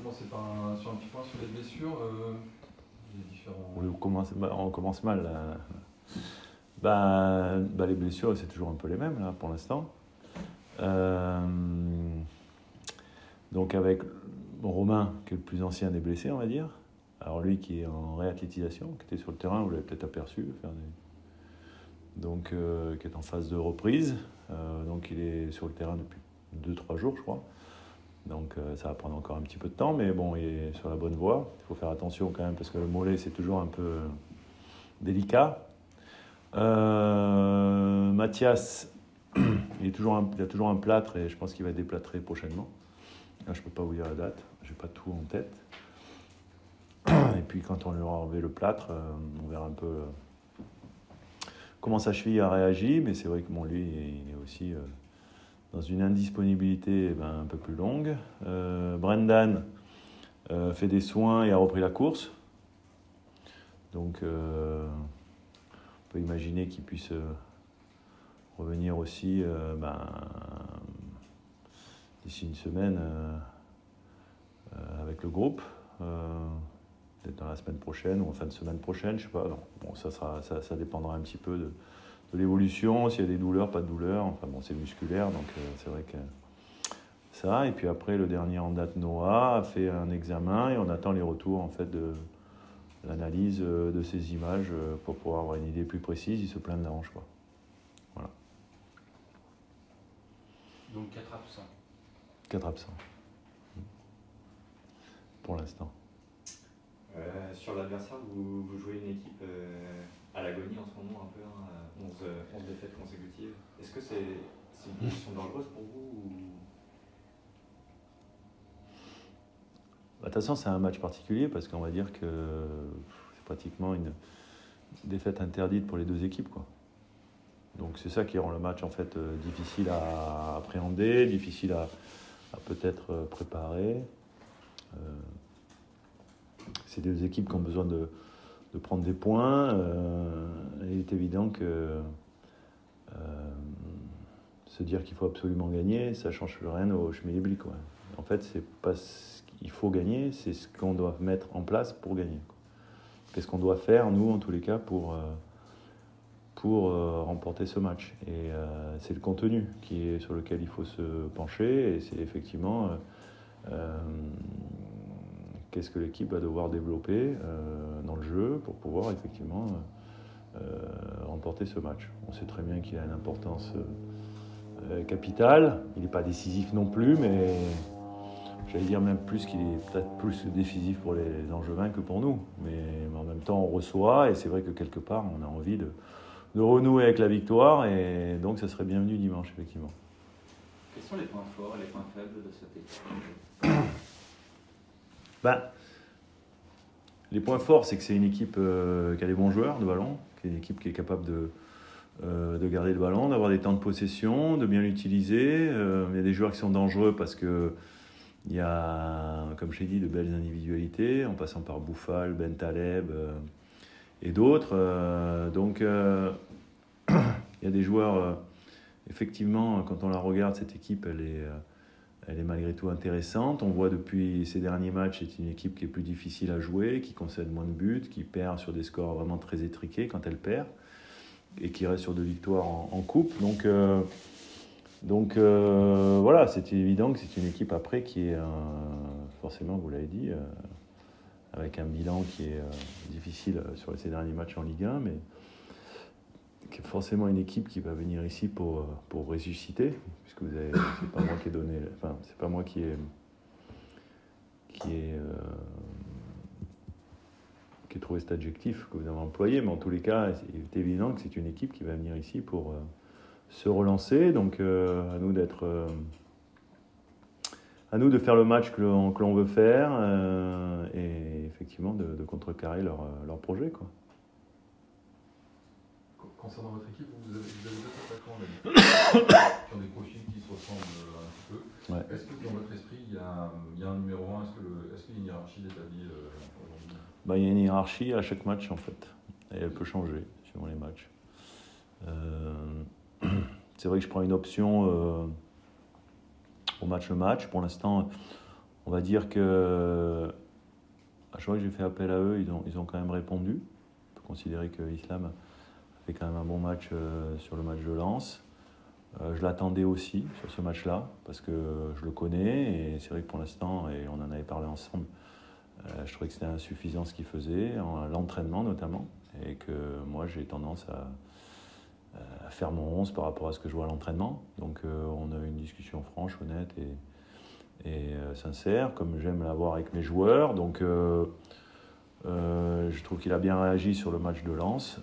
commencer sur un petit point sur les blessures. Les différents... Oui, on commence mal. Là. Les blessures, c'est toujours un peu les mêmes là, pour l'instant. Donc avec Romain, qui est le plus ancien des blessés, on va dire. Alors lui qui est en réathlétisation, qui était sur le terrain, vous l'avez peut-être aperçu. Donc qui est en phase de reprise. Donc il est sur le terrain depuis 2-3 jours, je crois. Donc ça va prendre encore un petit peu de temps, mais bon, il est sur la bonne voie. Il faut faire attention quand même, parce que le mollet, c'est toujours un peu délicat. Mathias, il a toujours un plâtre, et je pense qu'il va être déplâtré prochainement. Là, je ne peux pas vous dire la date, je n'ai pas tout en tête. Et puis quand on lui aura enlevé le plâtre, on verra un peu comment sa cheville a réagi, mais c'est vrai que lui, il est aussi... dans une indisponibilité un peu plus longue. Brendan fait des soins et a repris la course. Donc, on peut imaginer qu'il puisse revenir aussi d'ici une semaine avec le groupe. Peut-être dans la semaine prochaine ou en fin de semaine prochaine, je sais pas. Non. Bon, ça dépendra un petit peu de l'évolution, s'il y a des douleurs, pas de douleurs. Enfin bon, c'est musculaire, donc c'est vrai que ça. Et puis après, le dernier en date, Noah, a fait un examen et on attend les retours en fait de l'analyse de ces images pour pouvoir avoir une idée plus précise. Il se plaint de la hanche, quoi. Voilà. Donc 4 absents. 4 absents. Pour l'instant. Sur l'adversaire, vous jouez une équipe à l'agonie en ce moment un peu, 11 défaites consécutives. Est-ce que c'est une position dangereuse pour vous ou... De toute façon, c'est un match particulier parce qu'on va dire que c'est pratiquement une défaite interdite pour les deux équipes, quoi. Donc c'est ça qui rend le match en fait difficile à appréhender, difficile à peut-être préparer. C'est des équipes qui ont besoin de prendre des points. Il est évident que se dire qu'il faut absolument gagner, ça change rien au Schmilblick, quoi. En fait, c'est pas ce qu'il faut gagner, c'est ce qu'on doit mettre en place pour gagner. Qu'est-ce qu'on doit faire, nous, en tous les cas, pour remporter ce match. Et c'est le contenu sur lequel il faut se pencher, et c'est effectivement qu'est-ce que l'équipe va devoir développer dans le jeu pour pouvoir effectivement remporter ce match. On sait très bien qu'il a une importance capitale, il n'est pas décisif non plus, mais j'allais dire même plus qu'il est peut-être plus décisif pour les Angevins que pour nous. Mais en même temps, on reçoit, et c'est vrai que quelque part, on a envie de renouer avec la victoire, et donc ça serait bienvenu dimanche, effectivement. Quels sont les points forts et les points faibles de cette équipe ? Les points forts, c'est que c'est une équipe qui a des bons joueurs de ballon, qui est une équipe qui est capable de garder le ballon, d'avoir des temps de possession, de bien l'utiliser. Il y a des joueurs qui sont dangereux parce que il y a, comme je l'ai dit, de belles individualités, en passant par Bouffal, Ben Taleb et d'autres. Donc, il y a des joueurs, effectivement, quand on la regarde, cette équipe, elle est malgré tout intéressante. On voit depuis ces derniers matchs, c'est une équipe qui est plus difficile à jouer, qui concède moins de buts, qui perd sur des scores vraiment très étriqués quand elle perd, et qui reste sur 2 victoires en coupe. Donc voilà, c'est évident que c'est une équipe après qui est, forcément, vous l'avez dit, avec un bilan qui est difficile sur ces derniers matchs en Ligue 1, mais qui est forcément une équipe qui va venir ici pour ressusciter, puisque c'est pas moi qui ai donné, enfin c'est pas moi qui ai trouvé cet adjectif que vous avez employé, mais en tous les cas, c'est évident que c'est une équipe qui va venir ici pour se relancer. Donc à nous de faire le match que l'on veut faire et effectivement de contrecarrer leur projet, quoi. Concernant votre équipe, vous avez deux attaquants qui ont des profils qui se ressemblent un petit peu. Ouais. Est-ce que dans votre esprit, il y a un numéro 1 Est-ce qu'il y a une hiérarchie d'établie aujourd'hui ? Il y a une hiérarchie à chaque match, en fait. Et elle peut changer suivant les matchs. C'est vrai que je prends une option au match le match. Pour l'instant, On va dire que à chaque fois que j'ai fait appel à eux, ils ont quand même répondu. On peut considérer que Islam a fait quand même un bon match sur le match de Lens. Je l'attendais aussi sur ce match-là, parce que je le connais, et c'est vrai que pour l'instant, et on en avait parlé ensemble, je trouvais que c'était insuffisant ce qu'il faisait, l'entraînement notamment, et que moi j'ai tendance à faire mon 11 par rapport à ce que je vois à l'entraînement. Donc on a eu une discussion franche, honnête et sincère, comme j'aime l'avoir avec mes joueurs. Donc je trouve qu'il a bien réagi sur le match de Lens,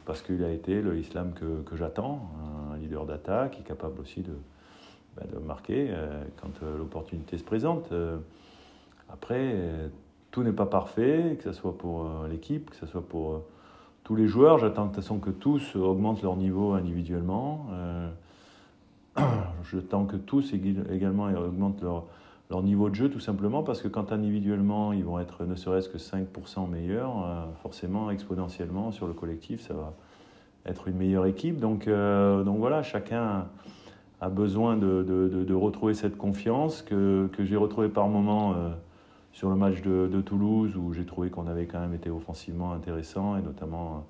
parce qu'il a été le Islam que j'attends, un leader d'attaque, qui est capable aussi de marquer quand l'opportunité se présente. Après, tout n'est pas parfait, que ce soit pour l'équipe, que ce soit pour tous les joueurs. J'attends de toute façon que tous augmentent leur niveau individuellement. J'attends que tous également augmentent leur niveau de jeu, tout simplement, parce que quand individuellement ils vont être ne serait-ce que 5% meilleurs, forcément, exponentiellement, sur le collectif, ça va être une meilleure équipe. Donc voilà, chacun a besoin de retrouver cette confiance que j'ai retrouvée par moments sur le match de Toulouse, où j'ai trouvé qu'on avait quand même été offensivement intéressant, et notamment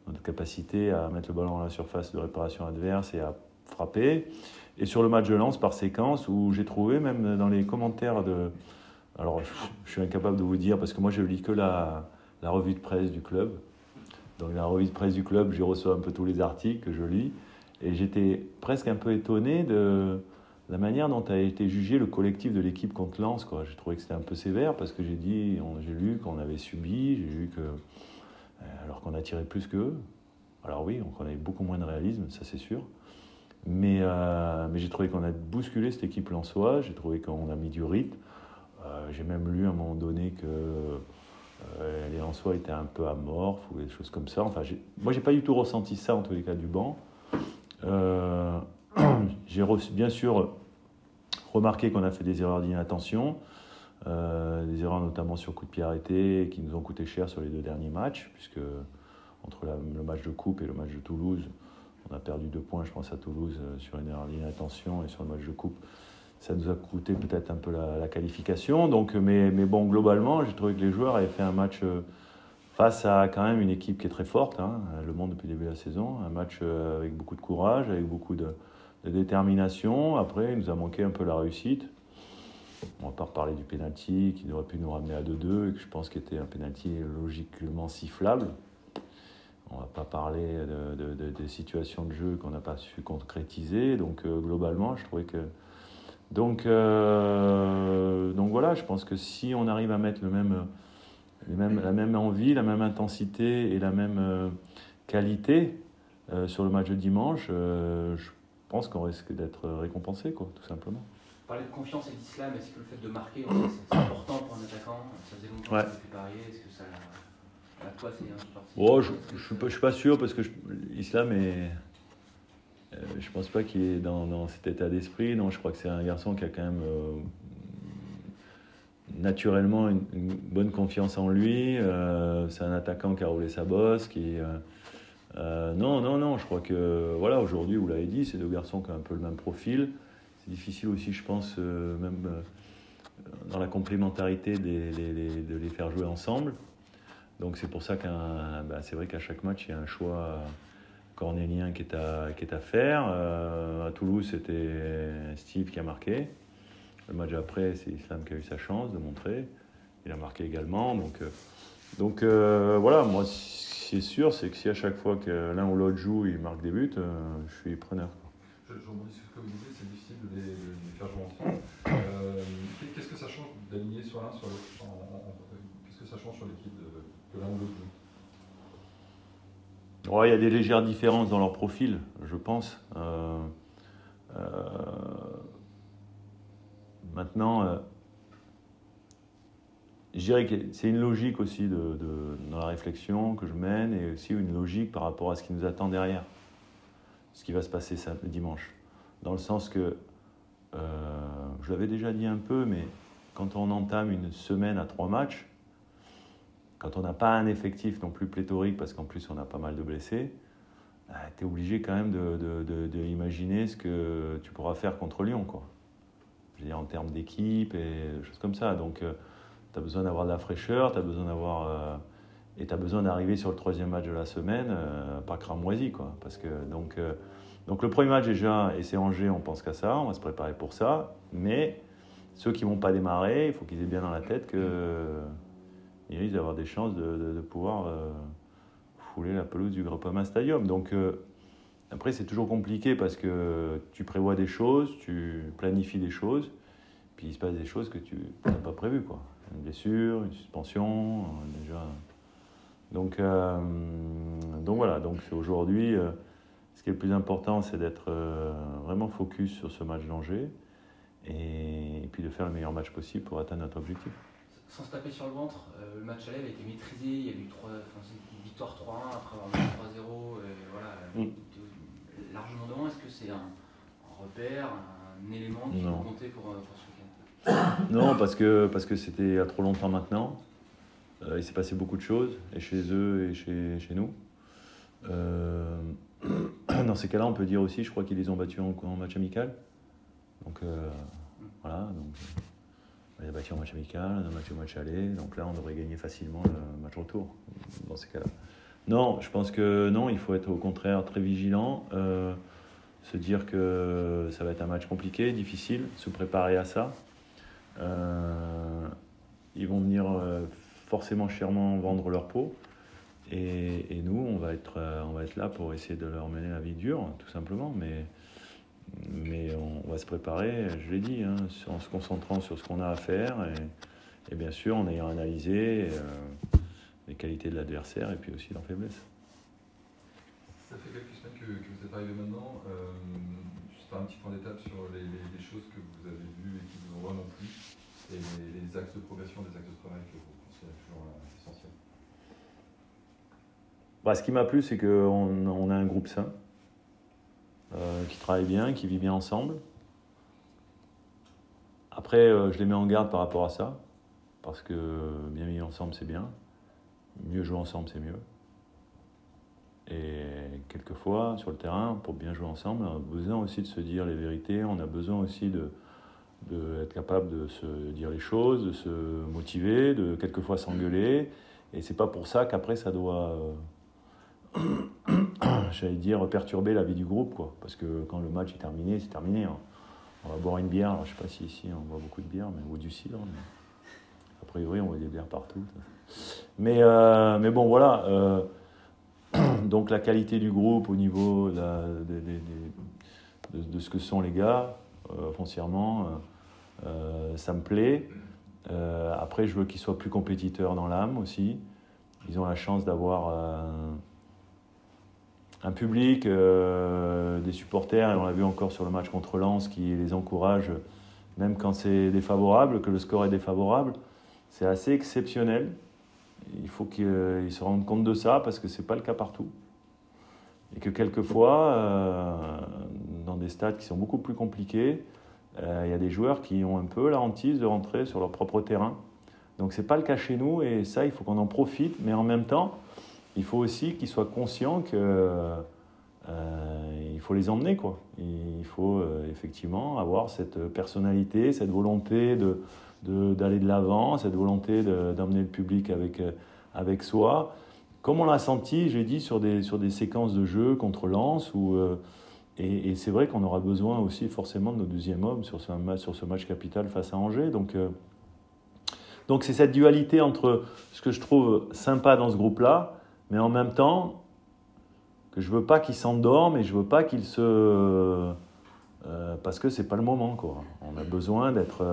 notre capacité à mettre le ballon dans la surface de réparation adverse et à frapper. Et sur le match de Lens, par séquence, où j'ai trouvé, même dans les commentaires alors, je suis incapable de vous dire, parce que moi, je lis que la revue de presse du club. Donc, la revue de presse du club, j'y reçois un peu tous les articles que je lis. Et j'étais presque un peu étonné de la manière dont a été jugé le collectif de l'équipe contre Lens, quoi. J'ai trouvé que c'était un peu sévère, parce que j'ai lu qu'on avait subi, j'ai lu que... alors qu'on a tiré plus qu'eux. Alors oui, on avait beaucoup moins de réalisme, ça c'est sûr. Mais j'ai trouvé qu'on a bousculé cette équipe lensoise, j'ai trouvé qu'on a mis du rythme. J'ai même lu à un moment donné que les Lensois étaient un peu amorphes ou des choses comme ça. Enfin, moi, j'ai pas du tout ressenti ça, en tous les cas, du banc. J'ai bien sûr remarqué qu'on a fait des erreurs d'inattention, des erreurs notamment sur coup de pied arrêté, qui nous ont coûté cher sur les 2 derniers matchs, puisque entre le match de coupe et le match de Toulouse, on a perdu 2 points, je pense, à Toulouse sur une erreur d'inattention, et sur le match de coupe, ça nous a coûté peut-être un peu la qualification. Donc, mais bon, globalement, j'ai trouvé que les joueurs avaient fait un match face à quand même une équipe qui est très forte, hein, Le Monde depuis le début de la saison, un match avec beaucoup de courage, avec beaucoup de détermination. Après, il nous a manqué un peu la réussite. On ne va pas reparler du pénalty qui aurait pu nous ramener à 2-2, et que je pense qu'il était un pénalty logiquement sifflable. On ne va pas parler des situations de jeu qu'on n'a pas su concrétiser. Donc globalement, je trouvais que... Donc voilà, je pense que si on arrive à mettre la même envie, la même intensité et la même qualité sur le match de dimanche, je pense qu'on risque d'être récompensé, quoi, tout simplement. Parler de confiance et d'Islam, est-ce que le fait de marquer, c'est important pour un attaquant? Ça faisait longtemps que ça fait parier, est-ce que ça... À toi, c'est un parti? Oh, je ne suis pas sûr, parce que l'Islam est... je pense pas qu'il est dans cet état d'esprit. Non, je crois que c'est un garçon qui a quand même naturellement une bonne confiance en lui. C'est un attaquant qui a roulé sa bosse. Non, je crois que voilà, aujourd'hui, vous l'avez dit, c'est 2 garçons qui ont un peu le même profil. C'est difficile aussi, je pense, même dans la complémentarité de les faire jouer ensemble. Donc c'est pour ça c'est vrai qu'à chaque match, il y a un choix cornélien qui est à faire. À Toulouse, c'était Steve qui a marqué. Le match après, c'est Islam qui a eu sa chance de montrer. Il a marqué également. Donc voilà, moi, ce qui est sûr, c'est que si à chaque fois que l'un ou l'autre joue, il marque des buts, je suis preneur. Je rebondis sur ce que vous disiez, c'est difficile de les faire jouer ensemble. Qu'est-ce que ça change d'aligner sur l'un, sur l'autre? Qu'est-ce que ça change sur l'équipe de l'un ou l'autre? Ouais, il y a des légères différences dans leur profil, je pense. Maintenant, je dirais que c'est une logique aussi dans la réflexion que je mène, et aussi une logique par rapport à ce qui nous attend derrière, ce qui va se passer le dimanche. Dans le sens que, je l'avais déjà dit un peu, mais quand on entame une semaine à 3 matchs, quand on n'a pas un effectif non plus pléthorique, parce qu'en plus on a pas mal de blessés, tu es obligé quand même d'imaginer ce que tu pourras faire contre Lyon, quoi. je veux dire, en termes d'équipe et des choses comme ça. Donc, tu as besoin d'avoir de la fraîcheur, tu as besoin d'avoir... et tu as besoin d'arriver sur le 3e match de la semaine, pas cramoisi, quoi. Parce que, donc le premier match déjà, et c'est Angers, on pense qu'à ça, on va se préparer pour ça. Mais ceux qui ne vont pas démarrer, il faut qu'ils aient bien dans la tête qu'ils risquent d'avoir des chances de pouvoir fouler la pelouse du Groupama Stadium. Donc après, c'est toujours compliqué parce que tu prévois des choses, tu planifies des choses, puis il se passe des choses que tu n'as pas prévues, quoi. Une blessure, une suspension, déjà. Donc voilà, donc aujourd'hui, ce qui est le plus important, c'est d'être vraiment focus sur ce match d'Angers et puis de faire le meilleur match possible pour atteindre notre objectif. Sans se taper sur le ventre, le match aller a été maîtrisé, il y a eu une victoire 3-1 après avoir mené 3-0, et voilà, largement devant. Est-ce que c'est un repère, un élément qui peut compter pour ce week-end? Non, parce que c'était il y a trop longtemps maintenant. Il s'est passé beaucoup de choses, et chez eux et chez nous. Dans ces cas-là, on peut dire aussi, je crois qu'ils les ont battus en match amical. Donc voilà, donc on les a battus en match amical, on a battu en match aller. Donc là, on devrait gagner facilement le match retour, dans ces cas-là. Non, je pense que non, il faut être au contraire très vigilant, se dire que ça va être un match compliqué, difficile, se préparer à ça. Ils vont venir forcément chèrement vendre leur peau. Et nous, on va être là pour essayer de leur mener la vie dure, tout simplement. Mais on va se préparer, je l'ai dit, en se concentrant sur ce qu'on a à faire. Et bien sûr, en ayant analysé les qualités de l'adversaire et puis aussi leurs faiblesses. Ça fait quelques semaines que vous êtes arrivé maintenant. Juste un petit point d'étape sur les choses que vous avez vues et qui vous ont vraiment plu. Et les axes de progression, les axes de travail que vous considérez toujours essentiels. Ce qui m'a plu, c'est qu'on a un groupe sain, qui travaille bien, qui vit bien ensemble. Après, je les mets en garde par rapport à ça, parce que bien vivre ensemble, c'est bien. Mieux jouer ensemble, c'est mieux. Et quelquefois, sur le terrain, pour bien jouer ensemble, on a besoin aussi de se dire les vérités, on a besoin aussi d'être capable de se dire les choses, de se motiver, de quelquefois s'engueuler. Et c'est pas pour ça qu'après, ça doit... j'allais dire perturber la vie du groupe, quoi. Parce que quand le match est terminé, c'est terminé. On va boire une bière. Alors, je sais pas si ici on boit beaucoup de bière, ou du cidre. Mais a priori, on voit des bières partout. Mais bon, voilà. Donc la qualité du groupe au niveau de ce que sont les gars, foncièrement, ça me plaît. Après, je veux qu'ils soient plus compétiteurs dans l'âme aussi. Ils ont la chance d'avoir un public, des supporters, et on l'a vu encore sur le match contre Lens, qui les encourage, même quand c'est défavorable, que le score est défavorable. C'est assez exceptionnel. Il faut qu'ils se rendent compte de ça, parce que ce n'est pas le cas partout. Et que quelquefois, dans des stades qui sont beaucoup plus compliqués, il y a des joueurs qui ont un peu la hantise de rentrer sur leur propre terrain. Donc ce n'est pas le cas chez nous, et ça, il faut qu'on en profite, mais en même temps, il faut aussi qu'ils soient conscients qu'il faut les emmener, quoi. Il faut effectivement avoir cette personnalité, cette volonté d'aller de l'avant, cette volonté d'emmener le public avec soi. Comme on l'a senti, j'ai dit, sur des séquences de jeu contre Lens, et c'est vrai qu'on aura besoin aussi forcément de nos deuxièmes hommes sur ce match capital face à Angers. Donc c'est cette dualité entre ce que je trouve sympa dans ce groupe-là, mais en même temps, que je veux pas qu'ils s'endorment et je veux pas qu'ils parce que c'est pas le moment, quoi. On a besoin d'être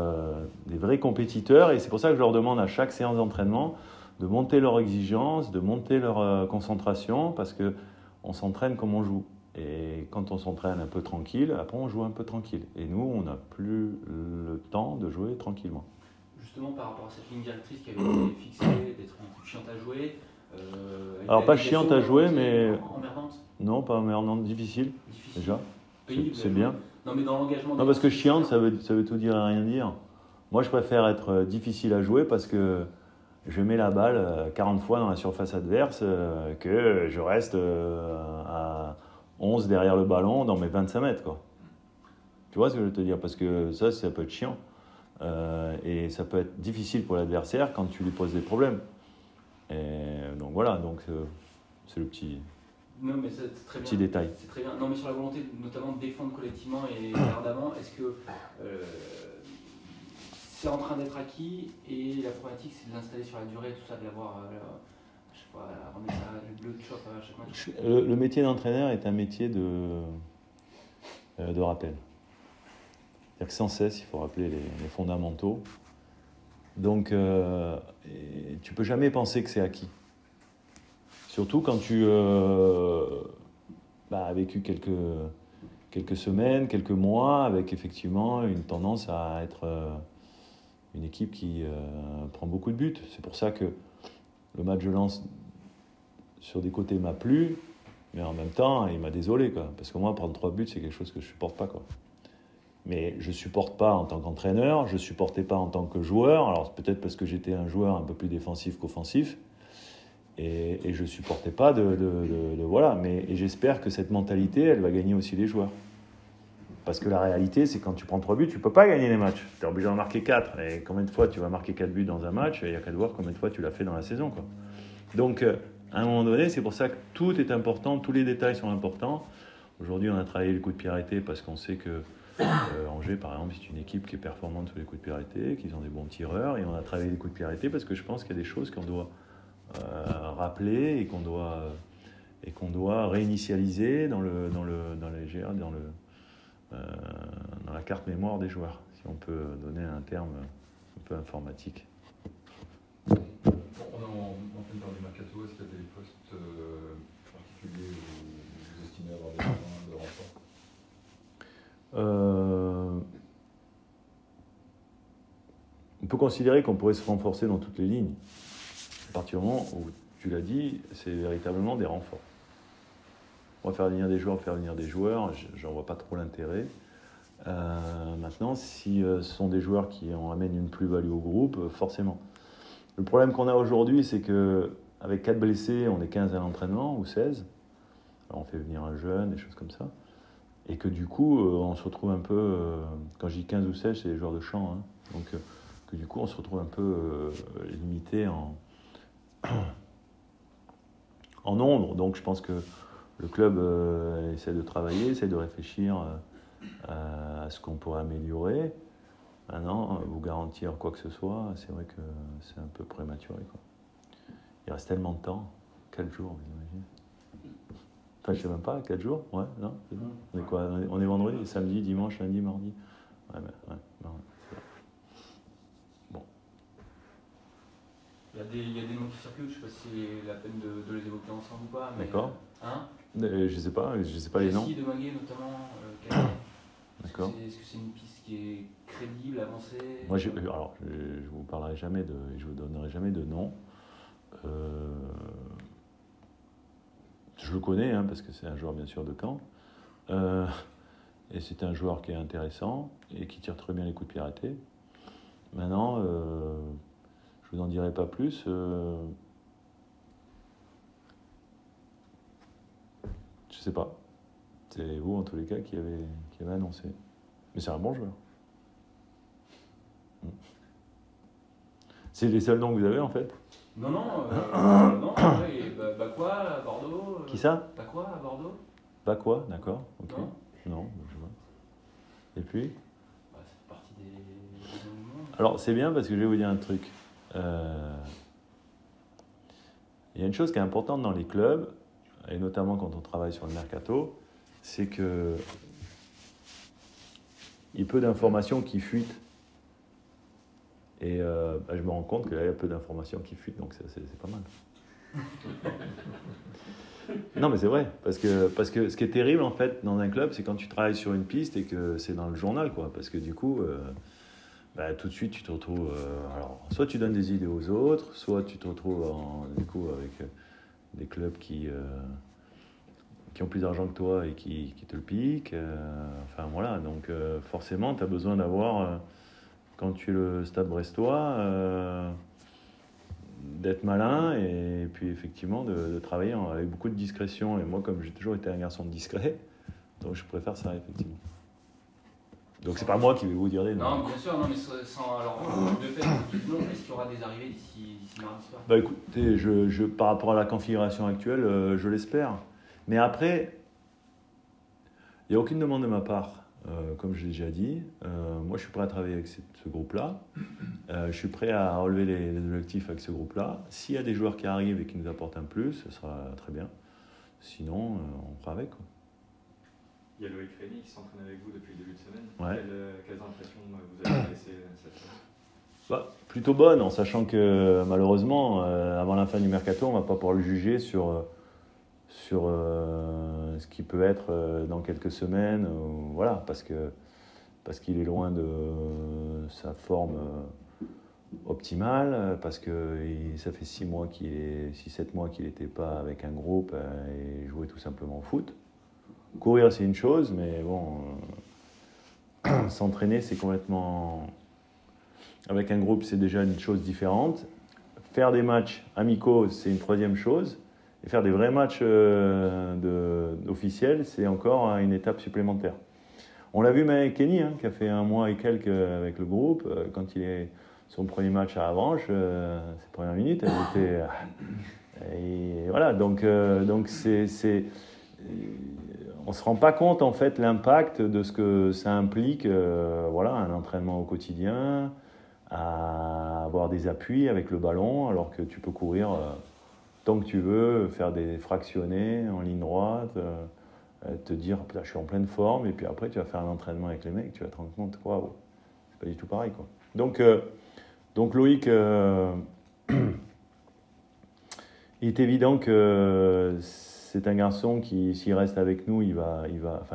des vrais compétiteurs, et c'est pour ça que je leur demande à chaque séance d'entraînement de monter leur exigence, de monter leur concentration, parce qu'on s'entraîne comme on joue. Et quand on s'entraîne un peu tranquille, après on joue un peu tranquille. Et nous, on n'a plus le temps de jouer tranquillement. Justement, par rapport à cette ligne directrice qui avait été fixée, d'être un peu chiante à jouer. Alors pas chiante à jouer, mais... Emmerdante. Non, pas emmerdante, difficile. Déjà. C'est bien. Non, mais dans l'engagement... Non, parce que chiante, ça veut tout dire et rien dire. Moi, je préfère être difficile à jouer parce que je mets la balle 40 fois dans la surface adverse, que je reste à 11 derrière le ballon dans mes 25 mètres, quoi. Tu vois ce que je veux te dire? Parce que ça peut être chiant. Et ça peut être difficile pour l'adversaire quand tu lui poses des problèmes. Et donc voilà, c'est le petit, Non, mais c'est très petit bien. détail. C'est très bien. Non, mais sur la volonté notamment de défendre collectivement et ardemment, est-ce que c'est en train d'être acquis et la problématique c'est de l'installer sur la durée, tout ça, de l'avoir, je sais pas, remettre ça, le chop à chaque match? Le métier d'entraîneur est un métier de rappel. C'est-à-dire que sans cesse, il faut rappeler les fondamentaux. Donc, tu peux jamais penser que c'est acquis. Surtout quand tu as vécu quelques semaines, quelques mois, avec effectivement une tendance à être une équipe qui prend beaucoup de buts. C'est pour ça que le match de Lens sur des côtés m'a plu, mais en même temps, il m'a désolé, quoi. Parce que moi, prendre 3 buts, c'est quelque chose que je ne supporte pas, quoi. Mais je ne supporte pas en tant qu'entraîneur, je ne supportais pas en tant que joueur. Alors peut-être parce que j'étais un joueur un peu plus défensif qu'offensif. Et je ne supportais pas voilà. Mais j'espère que cette mentalité, elle va gagner aussi les joueurs. Parce que la réalité, c'est quand tu prends 3 buts, tu ne peux pas gagner les matchs. Tu es obligé d'en marquer 4. Et combien de fois tu vas marquer 4 buts dans un match? Il n'y a qu'à voir combien de fois tu l'as fait dans la saison, quoi. Donc, à un moment donné, c'est pour ça que tout est important, tous les détails sont importants. Aujourd'hui, on a travaillé les coups de pied arrêtés parce qu'on sait que Angers, par exemple, c'est une équipe qui est performante sur les coups de pied arrêtés, qu'ils ont des bons tireurs. Et on a travaillé les coups de pied arrêtés parce que je pense qu'il y a des choses qu'on doit rappeler et qu'on doit réinitialiser dans la carte mémoire des joueurs, si on peut donner un terme un peu informatique. On est en pleine période du mercato. Est-ce qu'il y a des postes particuliers où vous estimez avoir besoin de renfort? On peut considérer qu'on pourrait se renforcer dans toutes les lignes. À partir du moment où, tu l'as dit, c'est véritablement des renforts. On va faire venir des joueurs, j'en vois pas trop l'intérêt. Maintenant, si ce sont des joueurs qui amènent une plus-value au groupe, forcément. Le problème qu'on a aujourd'hui, c'est qu'avec 4 blessés, on est 15 à l'entraînement, ou 16. Alors on fait venir un jeune, des choses comme ça. Et que du coup, on se retrouve un peu, quand je dis 15 ou 16, c'est les joueurs de champ, hein. Donc que du coup, on se retrouve un peu limité en nombre. Donc je pense que le club essaie de travailler, essaie de réfléchir à ce qu'on pourrait améliorer. Maintenant, vous garantir quoi que ce soit, c'est vrai que c'est un peu prématuré, quoi. Il reste tellement de temps, 4 jours, vous imaginez. Enfin, je sais même pas, 4 jours, ouais, non, c'est bon. On est quoi? On est vendredi, samedi, dimanche, lundi, mardi. Ouais, non, c'est vrai. Bon. Il y a des noms qui circulent, je ne sais pas si c'est la peine de les évoquer ensemble ou pas. D'accord. Hein? Je sais pas les noms. De Maguet notamment. D'accord. Est-ce que c'est une piste qui est crédible, avancée? Moi, je vous parlerai jamais je vous donnerai jamais de nom. Je le connais, hein, parce que c'est un joueur bien sûr de Caen. Et c'est un joueur qui est intéressant et qui tire très bien les coups de pied arrêtés. Maintenant, je vous en dirai pas plus. Je sais pas. C'est vous, en tous les cas, qui avez annoncé. Mais c'est un bon joueur. C'est les seuls noms que vous avez, en fait? Non, Bakwa à Bordeaux. Qui ça? Bakwa à Bordeaux. Bakwa, d'accord. Ok. Non, je vois. Et puis? Ça fait partie des monde. Alors, c'est bien parce que je vais vous dire un truc. Il y a une chose qui est importante dans les clubs, et notamment quand on travaille sur le mercato, c'est que il y a peu d'informations qui fuitent. Et je me rends compte qu'il y a peu d'informations qui fuitent, donc c'est pas mal. Non, mais c'est vrai, parce que ce qui est terrible, en fait, dans un club, c'est quand tu travailles sur une piste et que c'est dans le journal, quoi. Parce que du coup, tout de suite, tu te retrouves... alors, soit tu donnes des idées aux autres, soit tu te retrouves, du coup, avec des clubs qui ont plus d'argent que toi et qui te le piquent. Enfin, voilà, donc forcément, tu as besoin d'avoir... quand tu es le Stade Brestois, d'être malin et puis effectivement de travailler avec beaucoup de discrétion. Et moi, comme j'ai toujours été un garçon discret, donc je préfère ça, effectivement. Donc c'est pas moi qui vais vous dire des noms. Non, bien sûr, non, mais sans. Alors, de fait, non, est-ce qu'il y aura des arrivées d'ici mardi soir? Bah écoutez, par rapport à la configuration actuelle, je l'espère. Mais après, il n'y a aucune demande de ma part. Comme je l'ai déjà dit, moi je suis prêt à travailler avec ce groupe-là. Je suis prêt à relever les objectifs avec ce groupe-là. S'il y a des joueurs qui arrivent et qui nous apportent un plus, ce sera très bien. Sinon, on fera avec, quoi. Il y a Loïc Rémy qui s'entraîne avec vous depuis le début de semaine. Ouais. Quelles impressions vous avez laissées cette semaine? Plutôt bonne, en sachant que malheureusement, avant la fin du mercato, on ne va pas pouvoir le juger sur ce qui peut être dans quelques semaines. Voilà, parce qu'il est loin de sa forme optimale, parce que ça fait 6-7 mois qu'il n'était pas avec un groupe et jouait tout simplement au foot. Courir, c'est une chose, mais bon, s'entraîner, c'est complètement... Avec un groupe, c'est déjà une chose différente. Faire des matchs amicaux, c'est une troisième chose. Et faire des vrais matchs officiels, c'est encore une étape supplémentaire. On l'a vu avec Kenny, qui a fait 1 mois et quelques avec le groupe. Quand il est son premier match à Avranches, ses premières minutes, elle était... et voilà, donc on ne se rend pas compte, en fait, l'impact de ce que ça implique, un entraînement au quotidien, à avoir des appuis avec le ballon, alors que tu peux courir tant que tu veux, faire des fractionnés en ligne droite, te dire putain, je suis en pleine forme, et puis après tu vas faire un entraînement avec les mecs, tu vas te rendre compte, waouh, c'est pas du tout pareil, quoi. Donc Loïc, il est évident que c'est un garçon qui, s'il reste avec nous,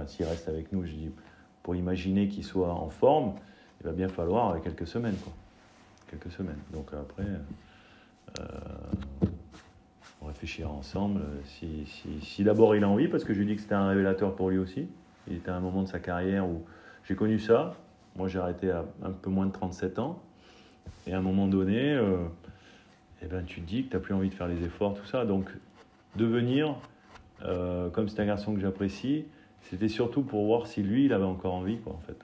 s'il reste avec nous, je dis, pour imaginer qu'il soit en forme, il va bien falloir quelques semaines, quoi. Quelques semaines. Donc après, on réfléchira ensemble. Si d'abord il a envie, parce que je lui dis que c'était un révélateur pour lui aussi. Il était à un moment de sa carrière où j'ai connu ça. Moi, j'ai arrêté à un peu moins de 37 ans. Et à un moment donné, tu te dis que tu n'as plus envie de faire les efforts, tout ça. Donc, devenir, comme c'est un garçon que j'apprécie, c'était surtout pour voir si lui, il avait encore envie, quoi, en fait.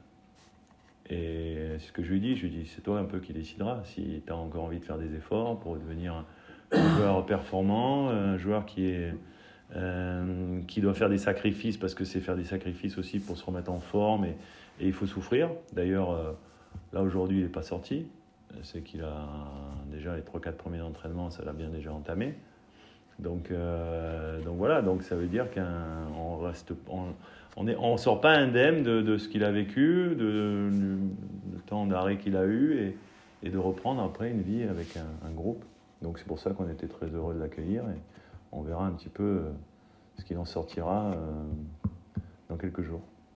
Et ce que je lui dis, c'est toi un peu qui décideras si tu as encore envie de faire des efforts pour devenir un joueur performant, un joueur qui doit faire des sacrifices, parce que c'est faire des sacrifices aussi pour se remettre en forme, et il faut souffrir. D'ailleurs, là aujourd'hui il n'est pas sorti, c'est qu'il a déjà les 3-4 premiers entraînements, ça l'a bien déjà entamé. Donc voilà, donc ça veut dire on sort pas indemne de ce qu'il a vécu, le temps d'arrêt qu'il a eu, et de reprendre après une vie avec un groupe. Donc c'est pour ça qu'on était très heureux de l'accueillir, et on verra un petit peu ce qu'il en sortira dans quelques jours.